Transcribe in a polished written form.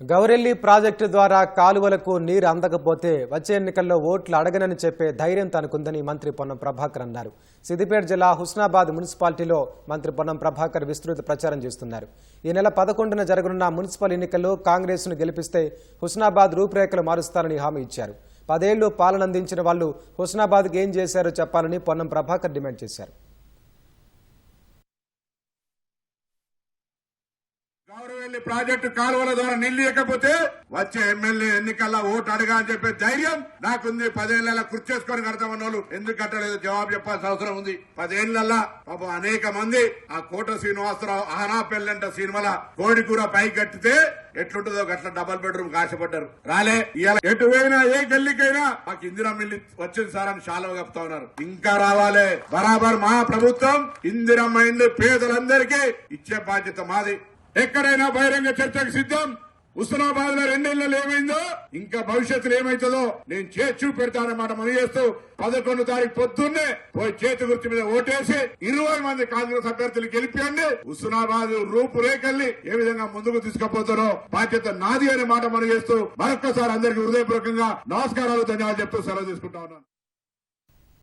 Gowrelli project ద్వారా కాలువలకు నీరు అందకపోతే వచ్చే ఎన్నికల్లో ఓట్లు అడగనని చెప్పే ధైర్యం తనకుందని మంత్రి పొన్నం ప్రభాకర్ అన్నారు. సిద్దిపేట జిల్లా హుస్నాబాద్ మున్సిపాలిటీలో మంత్రి పొన్నం ప్రభాకర్ విస్తృత ప్రచారం చేస్తున్నారు. ఈ నెల 11న జరగనున్న మున్సిపల్ ఎన్నికల్లో కాంగ్రెస్ను గెలిపిస్తే హుస్నాబాద్ రూపురేఖలు మారుస్తారని హామీ ఇచ్చారు. 10 ఏళ్లు పాలన అందించిన వాళ్లు హుస్నాబాద్కి ఏం చేశారో చెప్పాలని పొన్నం ప్రభాకర్ డిమాండ్ చేశారు. గౌరవెల్లి ప్రాజెక్టు కాలువల ద్వారా నీళ్లు ఇవ్వకపోతే వచ్చే ఎమ్మెల్యే ఎన్నికల్లో ఓటు అడగా అని చెప్పే ధైర్యం నాకుంది. 10 ఏళ్ల కృషి చేసుకొని కడతామన్న వాళ్ళు ఎందుకు కట్టలేదు జవాబు చెప్పాల్సిన అవసరం ఉంది. 10 ఏళ్లలో పాపం అనేక మంది ఆ కోట శ్రీనివాసరావు ఆనా పెళ్ళంట సినిమాల కోడి కూర పైకి కట్టితే ఎట్లుంటుందో గట్ల డబుల్ బెడ్రూమ్ ఆశపడ్డారు, రాలే. ఇవాళ ఎటువైనా ఏ గల్లీకైనా మాకు ఇందిరా మిల్లి వచ్చింది సార్ అని శాలువ కప్తా ఉన్నారు. ఇంకా రావాలి. బరాబర్ మా ప్రభుత్వం ఇందిరమ్మ ఇండ్లు పేదలందరికీ ఇచ్చే బాధ్యత మాది. ఎక్కడైనా బహిరంగ చర్చకు సిద్ధం. హుస్నాబాద్ లో 2 ఏళ్లలో ఏమైందో ఇంకా భవిష్యత్తులో ఏమైతుందో నేను చేతి చూపెడతానన్నమాట మనం చేస్తూ 11వ తారీఖు పొద్దున్నే పోయి చేతి గుర్తు మీద ఓటేసి 20 మంది కాంగ్రెస్ అభ్యర్థులు గెలిపియండి. హుస్నాబాద్ రూపురేఖల్ని ఏ విధంగా ముందుకు తీసుకుపోతారో బాధ్యత నాది అనే మాట మనం చేస్తూ మరొక్కసారి అందరికీ హృదయపూర్వకంగా నమస్కారాలు ధన్యవాదాలు చెప్తూ సెలవు తీసుకుంటా ఉన్నాను.